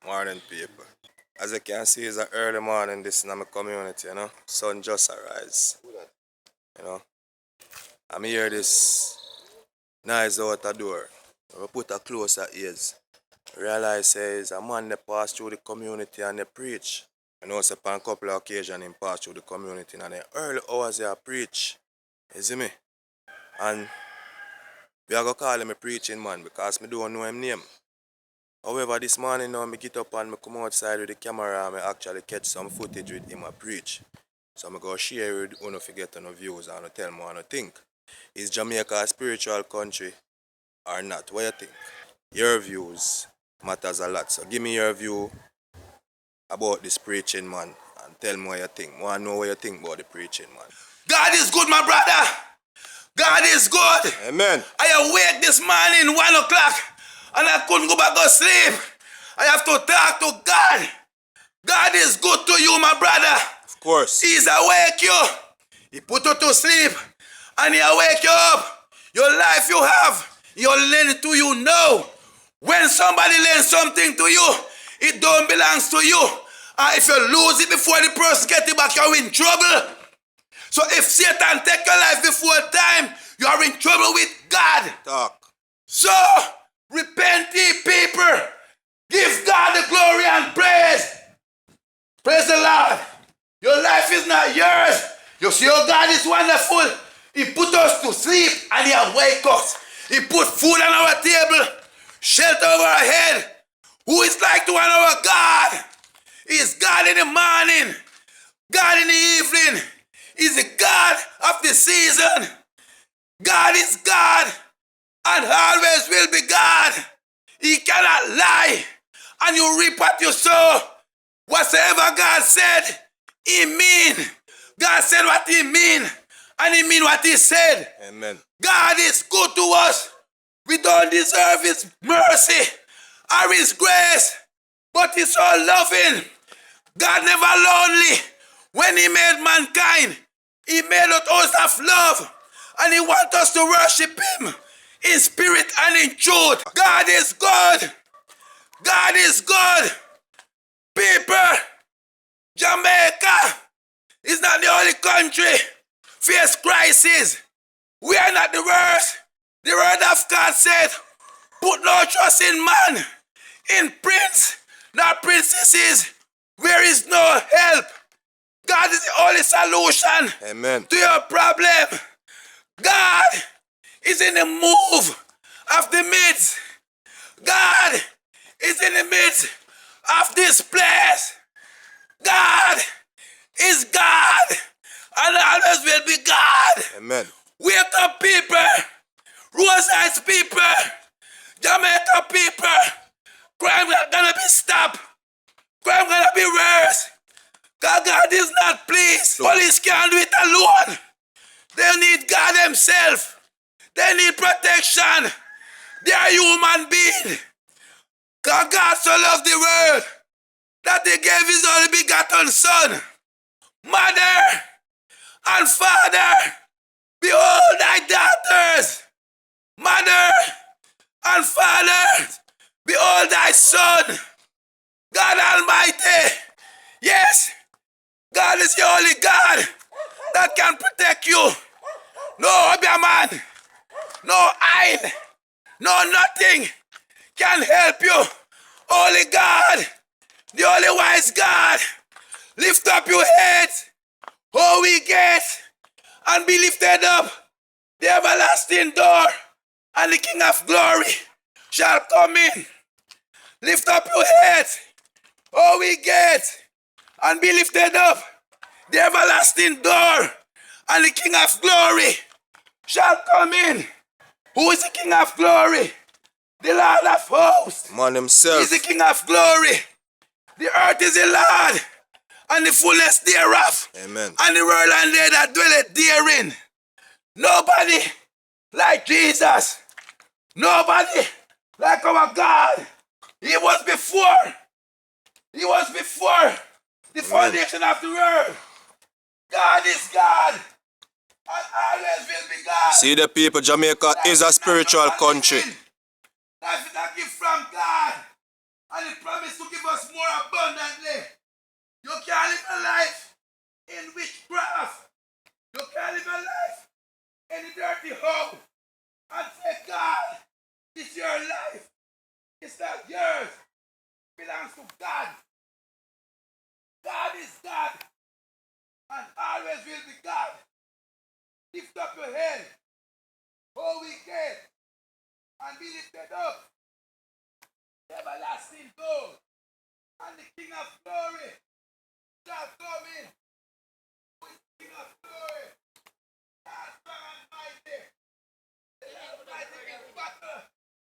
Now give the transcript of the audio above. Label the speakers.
Speaker 1: Morning, people. As you can see, it's an early morning this in my community, you know. Sun just arise, you know. I'm here this nice out the door. I put a closer ears. Realize says a man that pass through the community and they preach. I know say on a couple of occasions he pass through the community and the early hours they preach. You see me? And we are gonna call him a preaching man because me don't know him name. However, this morning now, I get up and I come outside with the camera and I actually catch some footage with him and preach. So I'm going to share with you to get on the views and tell me what I think. Is Jamaica a spiritual country or not? What do you think? Your views matters a lot. So give me your view about this preaching man and tell me what you think. I want to know what you think about the preaching man.
Speaker 2: God is good, my brother. God is good.
Speaker 1: Amen.
Speaker 2: I awake this morning 1 o'clock and I couldn't go back to sleep. I have to talk to God. God is good to you, my brother.
Speaker 1: Of course.
Speaker 2: He's awake you. He put you to sleep and he awake you up. Your life you have, you're lending to you now. When somebody lends something to you, it don't belong to you. If you lose it before the person gets it back, you're in trouble. So if Satan take your life before time, you are in trouble with God.
Speaker 1: Talk.
Speaker 2: So, repent ye people. Give God the glory and praise. Praise the Lord. Your life is not yours. You see how God is wonderful. He put us to sleep and he awake us. He put food on our table, shelter over our head. Who is like to our God? He is God in the morning, God in the evening. He's the God of the season. God is God and always will be God. He cannot lie. And you reap what you sow. Whatsoever God said, he mean. God said what he mean. And he mean what he said.
Speaker 1: Amen.
Speaker 2: God is good to us. We don't deserve his mercy or his grace. But he's so loving. God never lonely. When he made mankind, he made us out of love. And he wants us to worship him in spirit and in truth. God is good. God is good. People, Jamaica is not the only country face crisis. We are not the worst. The word of God said, put no trust in man, in prince, nor princesses, where is no help. God is the only solution.
Speaker 1: Amen.
Speaker 2: To your problem. God is in the move of the midst. God is in the midst of this place. God is God and always will be God.
Speaker 1: Amen.
Speaker 2: Wake up, people. Rosehides people. Jamaica people. Crime not gonna be stopped. Crime gonna be worse. God is not pleased. Police can't do it alone. They need God himself. They need protection. They are human beings. God so loved the world that he gave his only begotten son. Mother and father, behold thy daughters. Mother and father, behold thy son. God Almighty, yes, God is the only God that can protect you. No man, no eye, no nothing can help you. Only God, the only wise God. Lift up your heads, oh we get, and be lifted up. The everlasting door and the King of glory shall come in. Lift up your heads, oh we get, and be lifted up. The everlasting door and the King of glory shall come in. Who is the King of glory? The Lord of hosts.
Speaker 1: Man himself.
Speaker 2: He is the King of glory. The earth is the Lord and the fullness thereof.
Speaker 1: Amen.
Speaker 2: And the world and they that dwelleth therein. Nobody like Jesus. Nobody like our God. He was before. He was before the foundation of the world. God is God. And always will be God.
Speaker 1: See the people, Jamaica is a spiritual country.
Speaker 2: Life is a gift from God. And And he promised to give us more abundantly. You can't live a life in witchcraft. You can't live a life in a dirty home and say, God, it's your life. It's not yours. It belongs to God. God is God and always will be God. Lift up your head, O wicked, and be lifted up. The everlasting God and the King of glory shall come in. Who is the King of glory? God strong and mighty. The Lord mighty in battle.